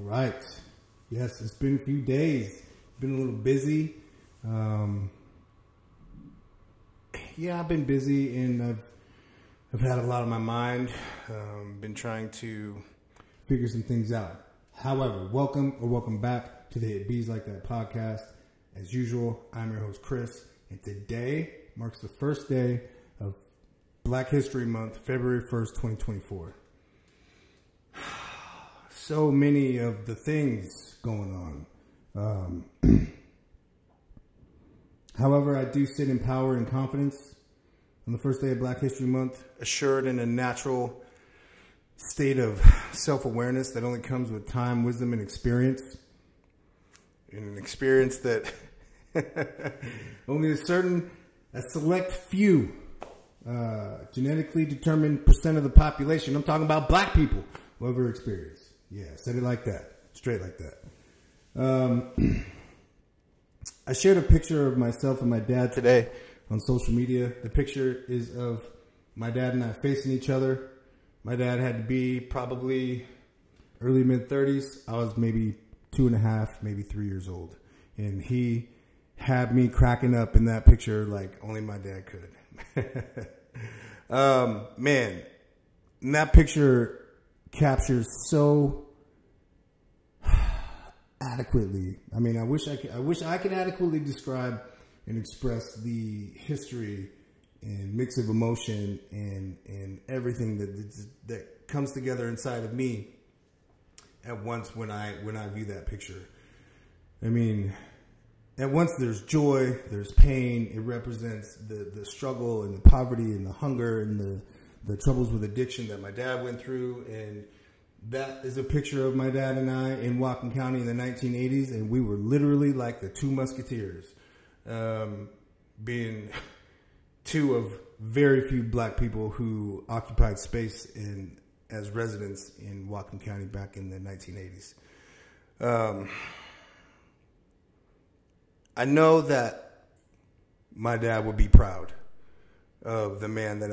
right. Yes, it's been a few days. Been a little busy. Yeah, I've been busy and I've had a lot on my mind. Been trying to figure some things out. However, welcome back to the It Bees Like That podcast. As usual, I'm your host, Chris, and today marks the first day of Black History Month, February 1st, 2024. So many of the things going on. However, I do sit in power and confidence on the first day of Black History Month, assured in a natural state of self-awareness that only comes with time, wisdom, and experience. And an experience that only a select few genetically determined percent of the population, I'm talking about black people, will ever experience. Yeah, said it like that, straight like that. I shared a picture of myself and my dad today on social media. The picture is of my dad and I facing each other. My dad had to be probably early mid-30s. I was maybe 2.5, maybe 3 years old. And he had me cracking up in that picture like only my dad could. Man, and that picture captures so adequately. I mean, I wish I could adequately describe and express the history and mix of emotion and everything that comes together inside of me at once when I view that picture. I mean, at once there's joy, there's pain. It represents the struggle and the poverty and the hunger and the troubles with addiction that my dad went through. And that is a picture of my dad and I in Whatcom County in the 1980s. And we were literally like the two musketeers, being two of very few black people who occupied space as residents in Whatcom County back in the 1980s. I know that my dad would be proud of the man that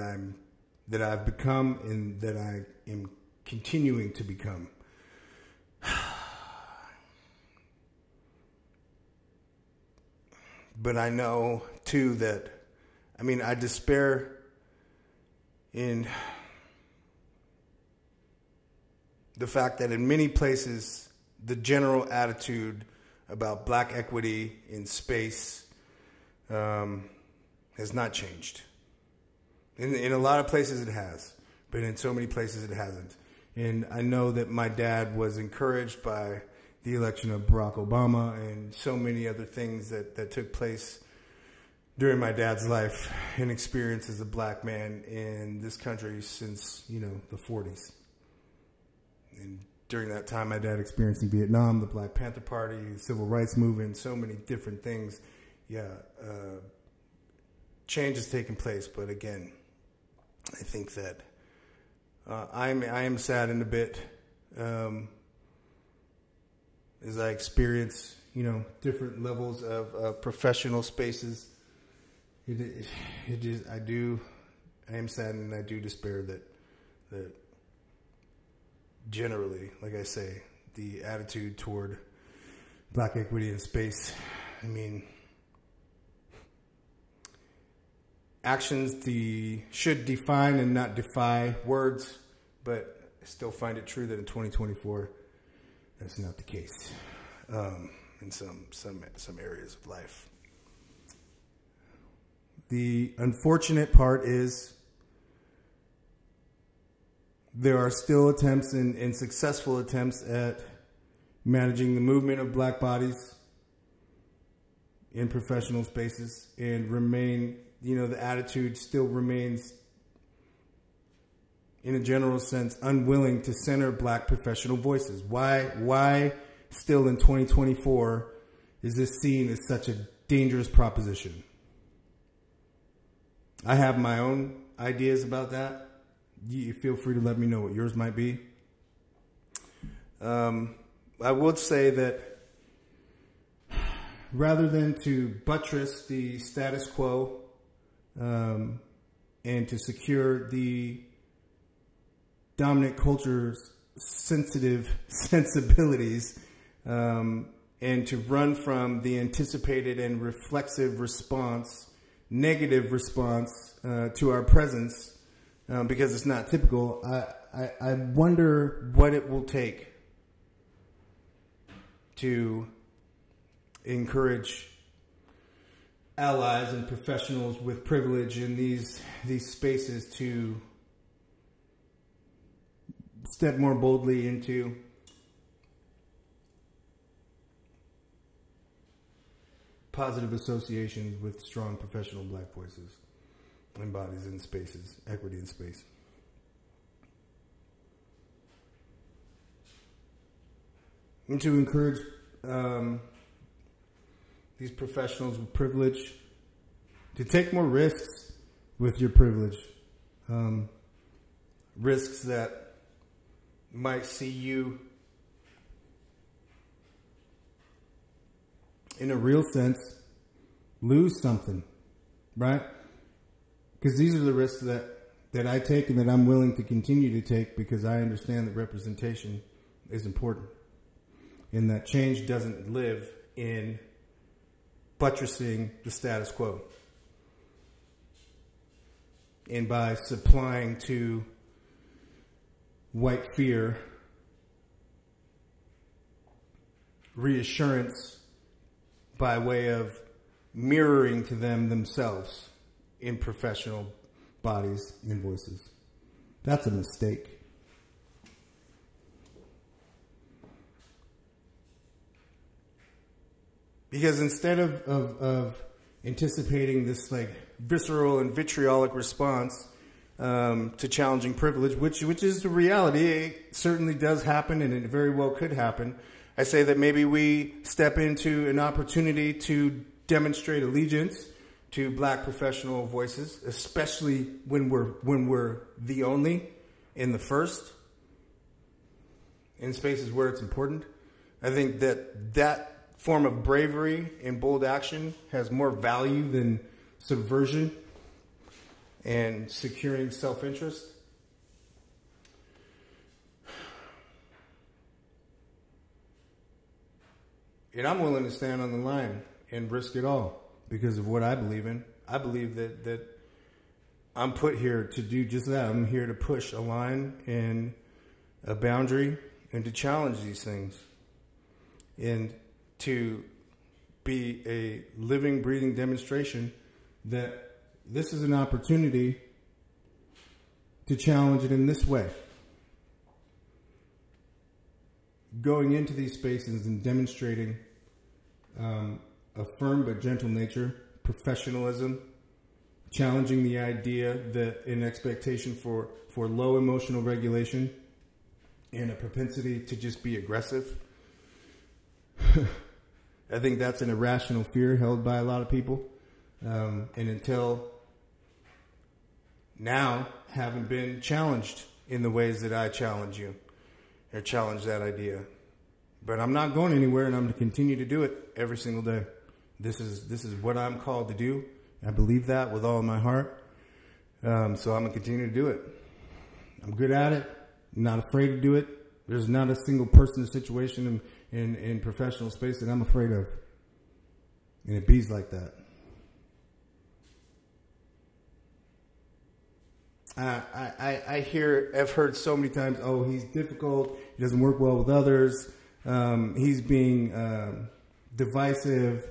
I've become and that I am continuing to become. But I know too that, I mean, I despair in the fact that in many places, the general attitude about black equity in space has not changed. In a lot of places it has, but in so many places it hasn't. And I know that my dad was encouraged by the election of Barack Obama and so many other things that took place during my dad's life and experience as a black man in this country since, the 40s. And during that time, my dad experienced in Vietnam, the Black Panther Party, the Civil Rights Movement, so many different things. Yeah, change has taken place, but again, I think that I am saddened a bit as I experience, different levels of professional spaces. I am saddened and I do despair that generally, like I say, the attitude toward black equity in space, I mean, actions should define and not defy words, but I still find it true that in 2024, that's not the case in some areas of life. The unfortunate part is there are still attempts and successful attempts at managing the movement of black bodies in professional spaces and the attitude still remains, in a general sense, unwilling to center black professional voices. Why still in 2024 is this seen as such a dangerous proposition? I have my own ideas about that. You feel free to let me know what yours might be. I would say that rather than to buttress the status quo and to secure the dominant culture's sensitive sensibilities, and to run from the anticipated and reflexive response, negative response to our presence, because it's not typical. I wonder what it will take to encourage allies and professionals with privilege in these spaces to step more boldly into positive associations with strong professional black voices and bodies in spaces, equity in space. And to encourage these professionals with privilege to take more risks with your privilege. Risks that might see you, in a real sense, lose something, right? Because these are the risks that I take and that I'm willing to continue to take, because I understand that representation is important and that change doesn't live in buttressing the status quo and by supplying to white fear reassurance by way of mirroring to them themselves in professional bodies and voices. That's a mistake. Because instead of anticipating this like visceral and vitriolic response to challenging privilege, which is the reality, it certainly does happen and it very well could happen, I say that maybe we step into an opportunity to demonstrate allegiance to black professional voices, especially when we're the only and the first in spaces where it's important. I think that form of bravery and bold action has more value than subversion and securing self-interest. And I'm willing to stand on the line and risk it all because of what I believe in. I believe that I'm put here to do just that. I'm here to push a line and a boundary and to challenge these things and to be a living, breathing demonstration that this is an opportunity to challenge it in this way. Going into these spaces and demonstrating a firm but gentle nature, professionalism, challenging the idea that an expectation for low emotional regulation and a propensity to just be aggressive. I think that's an irrational fear held by a lot of people. And until now, haven't been challenged in the ways that I challenge you or challenge that idea. But I'm not going anywhere, and I'm going to continue to do it every single day. This is what I'm called to do. I believe that with all of my heart. So I'm going to continue to do it. I'm good at it. I'm not afraid to do it. There's not a single person or situation in professional space that I'm afraid of. And it bees like that. I've heard so many times, oh, he's difficult. He doesn't work well with others. He's being divisive.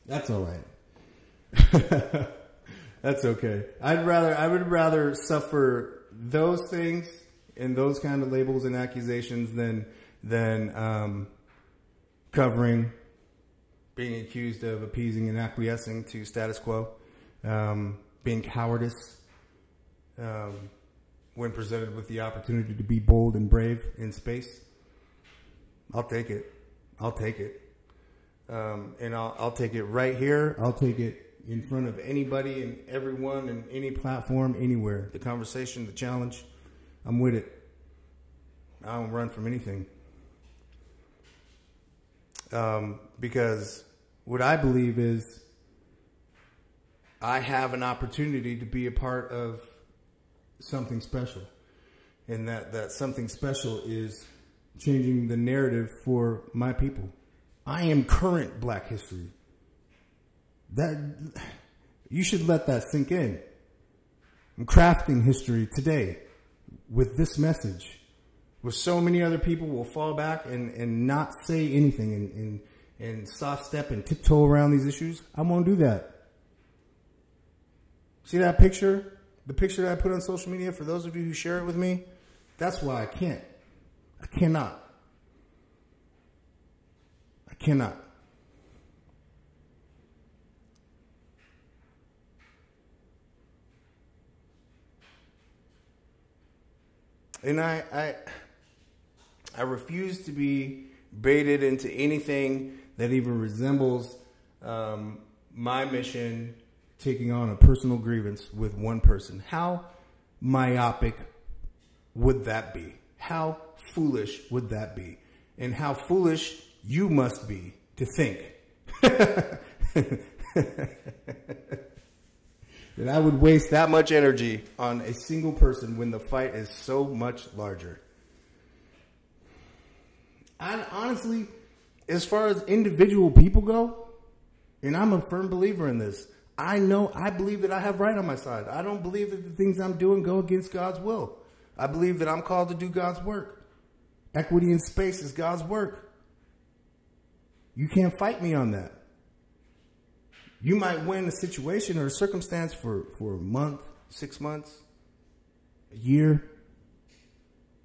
That's all right. That's okay. I would rather suffer those things and those kind of labels and accusations than covering, being accused of appeasing and acquiescing to status quo, being cowardice when presented with the opportunity to be bold and brave in space. I'll take it. I'll take it. And I'll take it right here. I'll take it in front of anybody and everyone and any platform, anywhere. The conversation, the challenge, I'm with it. I don't run from anything. Because what I believe is I have an opportunity to be a part of something special. And that something special is changing the narrative for my people. I am current Black history. That you should let that sink in. I'm crafting history today with this message. Where so many other people will fall back and not say anything and soft step and tiptoe around these issues. I won't do that. See that picture? The picture that I put on social media, for those of you who share it with me, that's why I can't. I cannot. I cannot. And I refuse to be baited into anything that even resembles my mission taking on a personal grievance with one person. How myopic would that be? How foolish would that be? And how foolish you must be to think that I would waste that much energy on a single person when the fight is so much larger. Honestly, as far as individual people go, and I'm a firm believer in this, I believe that I have right on my side. I don't believe that the things I'm doing go against God's will. I believe that I'm called to do God's work. Equity in space is God's work. You can't fight me on that. You might win a situation or a circumstance for a month, 6 months, a year.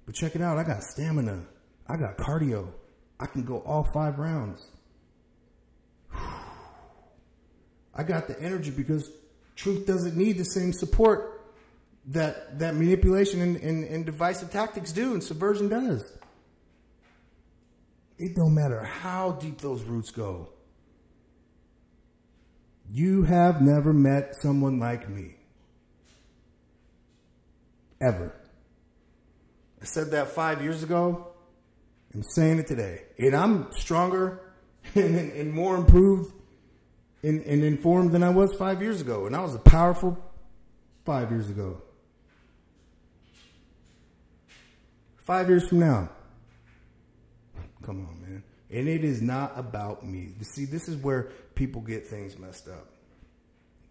But check it out. I got stamina. I got cardio. I can go all 5 rounds. I got the energy because truth doesn't need the same support that manipulation and divisive tactics do and subversion does. It don't matter how deep those roots go. You have never met someone like me. Ever. I said that 5 years ago. I'm saying it today. And I'm stronger and more improved and informed than I was 5 years ago. And I was a powerful 5 years ago. 5 years from now. Come on, man. And it is not about me. You see, this is where people get things messed up.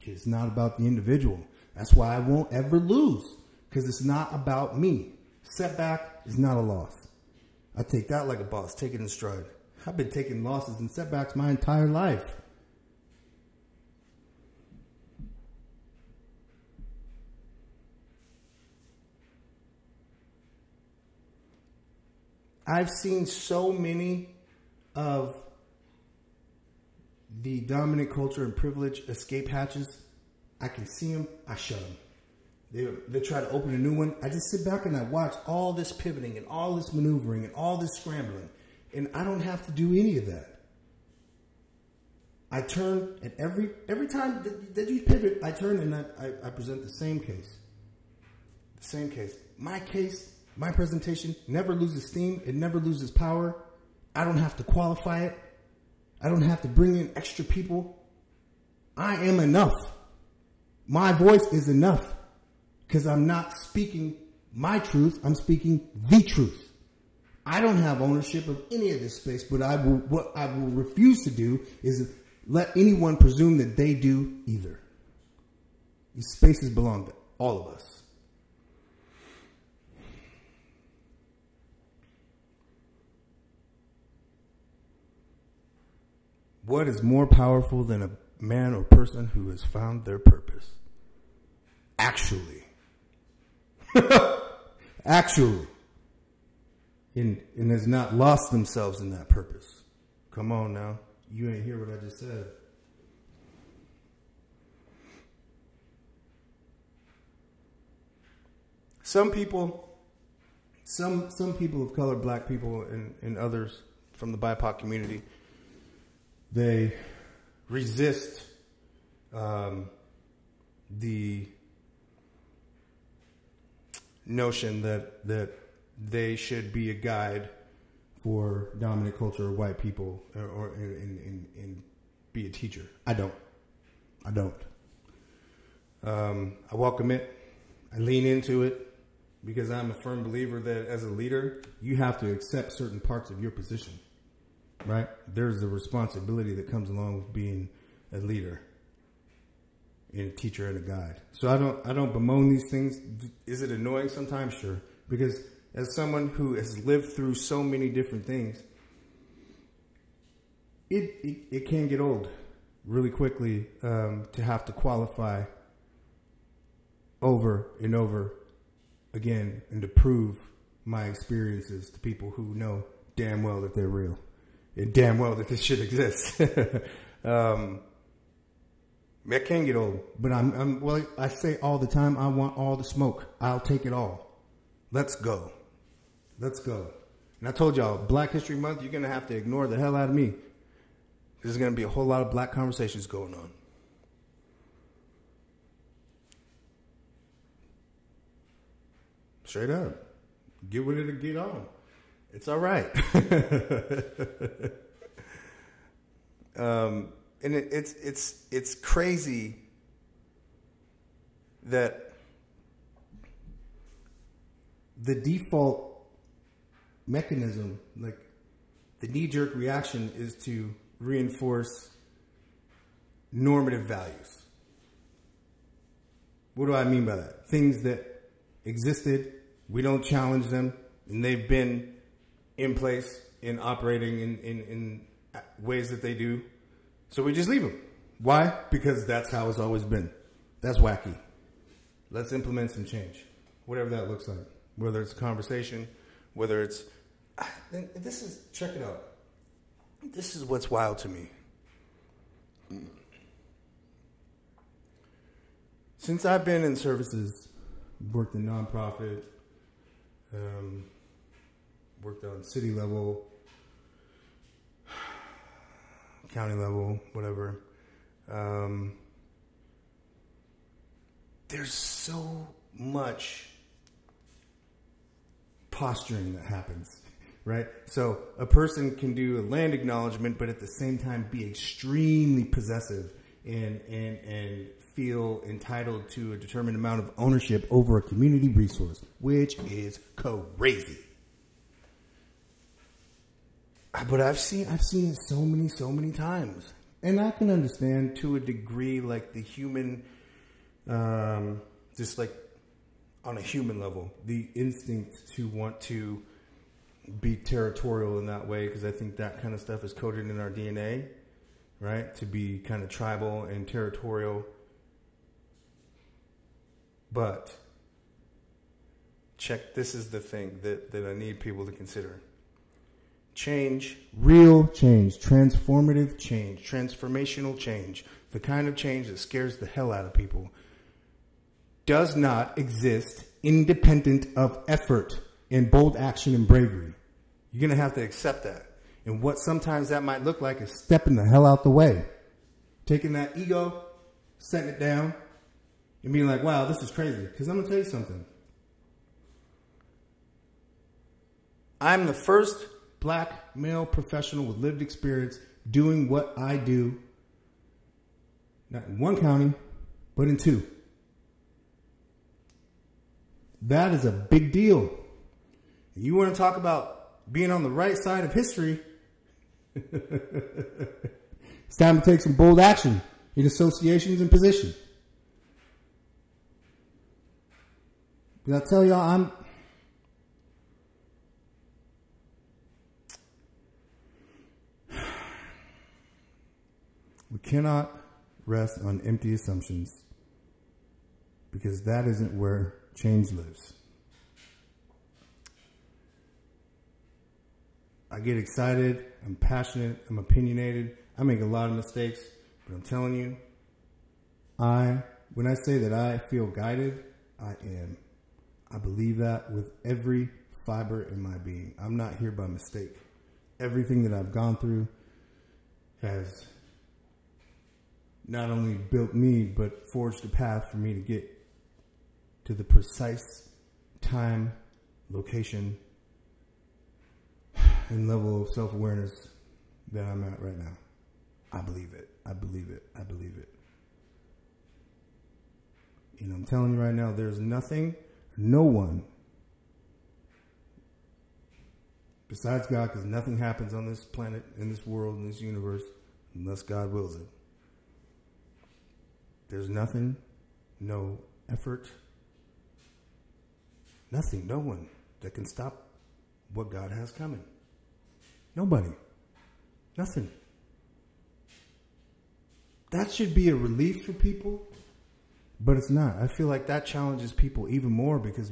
It's not about the individual. That's why I won't ever lose. Because it's not about me. Setback is not a loss. I take that like a boss. Take it in stride. I've been taking losses and setbacks my entire life. I've seen so many of the dominant culture and privilege escape hatches. I can see them. I shut them. They try to open a new one. I just sit back and I watch all this pivoting and all this maneuvering and all this scrambling. And I don't have to do any of that. I turn at every time that you pivot, I turn and I present the same case. The same case. My case, my presentation never loses steam. It never loses power. I don't have to qualify it. I don't have to bring in extra people. I am enough. My voice is enough because I'm not speaking my truth. I'm speaking the truth. I don't have ownership of any of this space, but what I will refuse to do is let anyone presume that they do either. These spaces belong to all of us. What is more powerful than a man or person who has found their purpose? Actually. Actually. And has not lost themselves in that purpose. Come on now. You ain't hear what I just said. Some people of color, black people, and others from the BIPOC community, they resist the notion that they should be a guide for dominant culture or white people and be a teacher. I don't. I welcome it. I lean into it because I'm a firm believer that as a leader, you have to accept certain parts of your position, right? There's a responsibility that comes along with being a leader and a teacher and a guide. So I don't bemoan these things. Is it annoying sometimes? Sure. Because as someone who has lived through so many different things, it can get old really quickly to have to qualify over and over again and to prove my experiences to people who know damn well that they're real and damn well that this shit exists. It can get old, but well, I say all the time, I want all the smoke. I'll take it all. Let's go. Let's go. And I told y'all, Black History Month, you're going to have to ignore the hell out of me. There's going to be a whole lot of black conversations going on. Straight up. Get with it or get on. It's all right. And it's crazy that the default mechanism, like the knee-jerk reaction, is to reinforce normative values. What do I mean by that? Things that existed, we don't challenge them, and they've been in place and operating in ways that they do. So we just leave them. Why? Because that's how it's always been. That's wacky. Let's implement some change. Whatever that looks like. Whether it's a conversation, whether it's... check it out. This is what's wild to me. Since I've been in services, worked in nonprofit, worked on city level, county level, whatever. There's so much posturing that happens, right? So a person can do a land acknowledgement, but at the same time be extremely possessive and feel entitled to a determined amount of ownership over a community resource, which is crazy. But I've seen it so many times. And I can understand to a degree, like the human, just like on a human level, the instinct to want to be territorial in that way, because I think that kind of stuff is coded in our DNA, right? To be kind of tribal and territorial. But this is the thing that I need people to consider. Change, real change, transformative change, transformational change, the kind of change that scares the hell out of people, does not exist independent of effort and bold action and bravery. You're going to have to accept that. And what sometimes that might look like is stepping the hell out the way. Taking that ego, setting it down, and being like, wow, this is crazy. Because I'm going to tell you something. I'm the first black male professional with lived experience doing what I do, not in one county, but in 2. That is a big deal. You want to talk about being on the right side of history? It's time to take some bold action in associations and positions. But I tell y'all, we cannot rest on empty assumptions, because that isn't where change lives. I get excited, I'm passionate, I'm opinionated, I make a lot of mistakes, but I'm telling you, when I say that I feel guided, I am. I believe that with every fiber in my being. I'm not here by mistake. Everything that I've gone through has not only built me, but forged a path for me to get to the precise time, location, and level of self-awareness that I'm at right now. I believe it. I believe it. I believe it. You know, I'm telling you right now, there's nothing, no one, besides God, because nothing happens on this planet, in this world, in this universe, unless God wills it. There's nothing, no effort, nothing, no one that can stop what God has coming. Nobody. Nothing. That should be a relief for people, but it's not. I feel like that challenges people even more because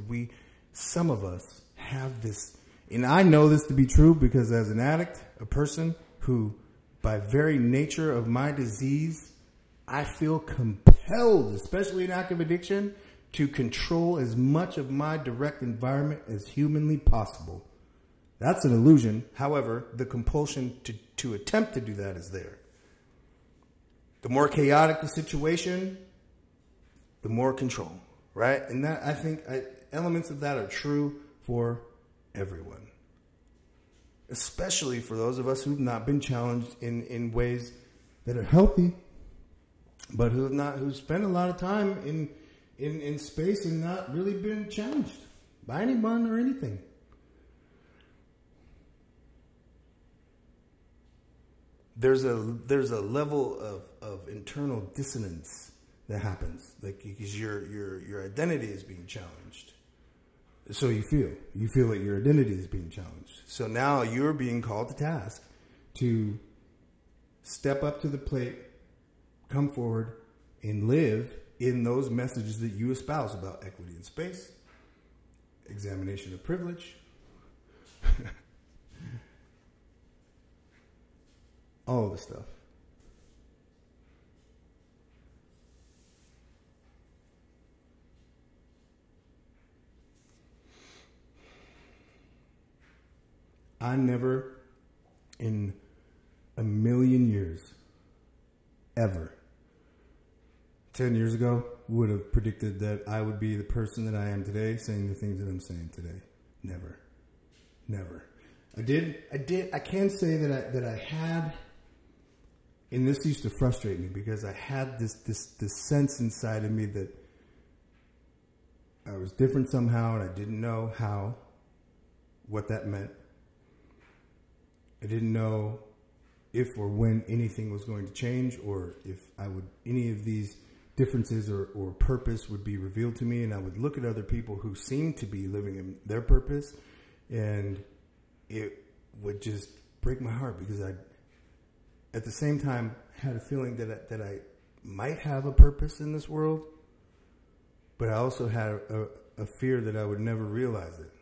some of us have this, and I know this to be true because as an addict, a person who, by very nature of my disease, I feel compelled, especially in active addiction, to control as much of my direct environment as humanly possible. That's an illusion. However, the compulsion to attempt to do that is there. The more chaotic the situation, the more control, right? And that, I think, elements of that are true for everyone. Especially for those of us who've not been challenged in ways that are healthy, but who spend a lot of time in space and not really been challenged by anyone or anything. There's a level of internal dissonance that happens, like because your identity is being challenged. So you feel that your identity is being challenged. So now you're being called to task to step up to the plate, come forward, and live in those messages that you espouse about equity in space, examination of privilege, all of the stuff. I never in a million years, ever, 10 years ago, would have predicted that I would be the person that I am today, saying the things that I'm saying today. Never. Never. I can say that I had, and this used to frustrate me because I had this sense inside of me that I was different somehow and I didn't know what that meant. I didn't know if or when anything was going to change or if any of these differences or purpose would be revealed to me, and I would look at other people who seemed to be living in their purpose, and it would just break my heart because I, at the same time, had a feeling that I might have a purpose in this world, but I also had a fear that I would never realize it.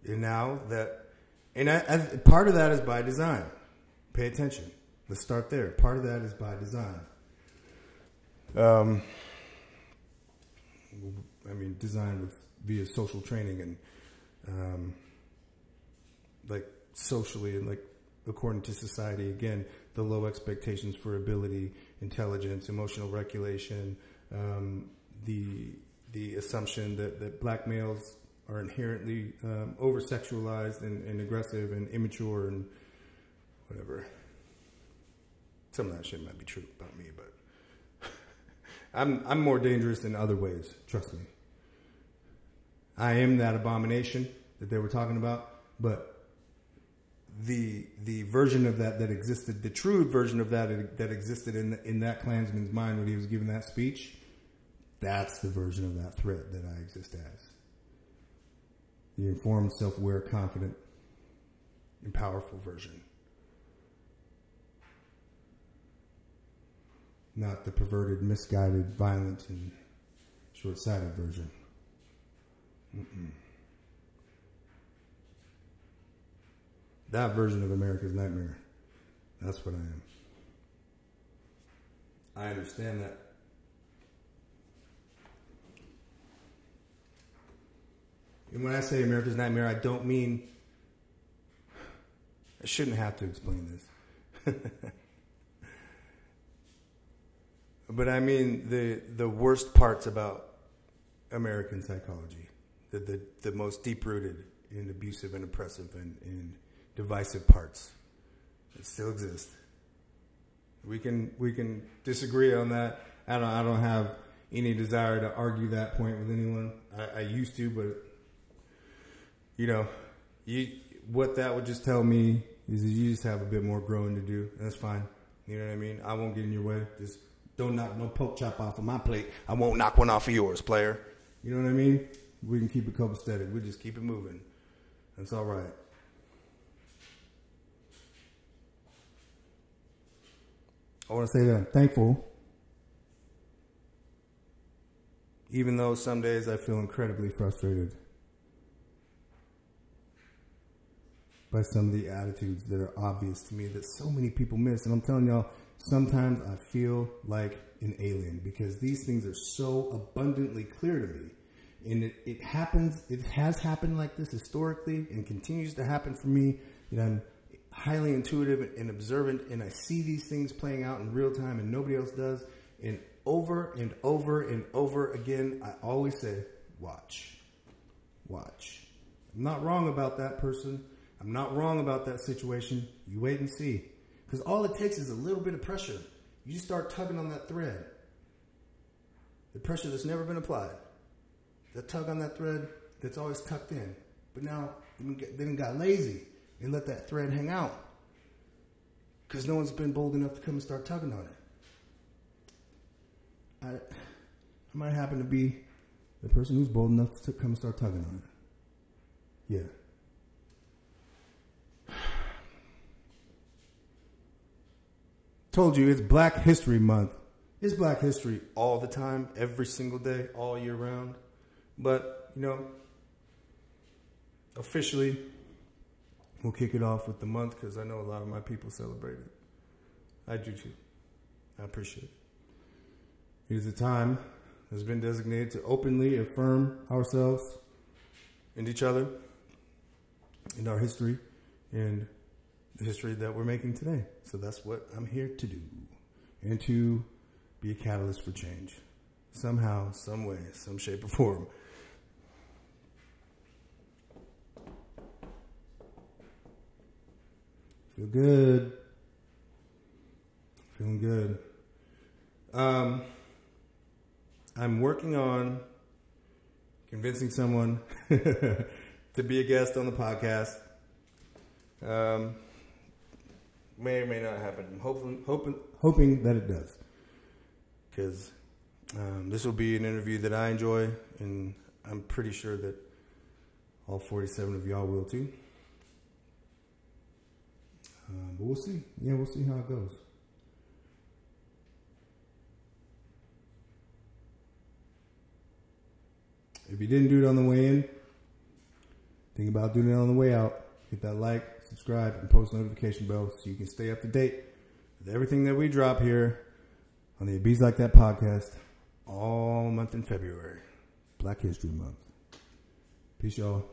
And now that, and part of that is by design. Pay attention. Let's start there. Part of that is by design. Design via social training and like socially and like according to society. Again, the low expectations for ability, intelligence, emotional regulation, the assumption that black males are inherently over-sexualized and aggressive and immature and whatever. Some of that shit might be true about me, but I'm more dangerous in other ways, trust me. I am that abomination that they were talking about, but the version of that existed, the true version of that existed in that Klansman's mind when he was giving that speech, that's the version of that threat that I exist as. The informed, self-aware, confident, and powerful version. Not the perverted, misguided, violent, and short-sighted version. That version of America's nightmare. That's what I am. I understand that. And when I say America's nightmare, I don't mean, I shouldn't have to explain this. But I mean the worst parts about American psychology, the most deep-rooted and abusive and oppressive and divisive parts that still exist. We can disagree on that. I don't have any desire to argue that point with anyone. I used to, but what that would just tell me is that you just have a bit more growing to do. And that's fine. You know what I mean? I won't get in your way. Just don't knock no pork chop off of my plate. I won't knock one off of yours, player. You know what I mean? We can keep it copacetic. We just keep it moving. That's all right. I want to say that I'm thankful. Even though some days I feel incredibly frustrated by some of the attitudes that are obvious to me that so many people miss. And I'm telling y'all, sometimes I feel like an alien because these things are so abundantly clear to me. And it happens, it has happened like this historically and continues to happen for me. I'm highly intuitive and observant, and I see these things playing out in real time and nobody else does. And over and over and over again, I always say, watch. I'm not wrong about that person. I'm not wrong about that situation. You wait and see. Because all it takes is a little bit of pressure. You just start tugging on that thread. The pressure that's never been applied. That tug on that thread that's always tucked in. But now, they got lazy and let that thread hang out. Because no one's been bold enough to come and start tugging on it. I might happen to be the person who's bold enough to come and start tugging on it. Yeah. Told you, it's Black History Month. It's Black History all the time, every single day, all year round. But, officially, we'll kick it off with the month because I know a lot of my people celebrate it. I do too. I appreciate it. It is a time that has been designated to openly affirm ourselves and each other and our history and the history that we're making today. So that's what I'm here to do. And to be a catalyst for change. Somehow, some way, some shape or form. Feel good. Feeling good. I'm working on convincing someone to be a guest on the podcast. May or may not happen. I'm hoping that it does. Because this will be an interview that I enjoy, and I'm pretty sure that all 47 of y'all will too. But we'll see. Yeah, we'll see how it goes. If you didn't do it on the way in, think about doing it on the way out. Hit that like, subscribe, and post notification bell so you can stay up to date with everything that we drop here on the It Bees Like That podcast all month in February. Black History Month. Peace, y'all.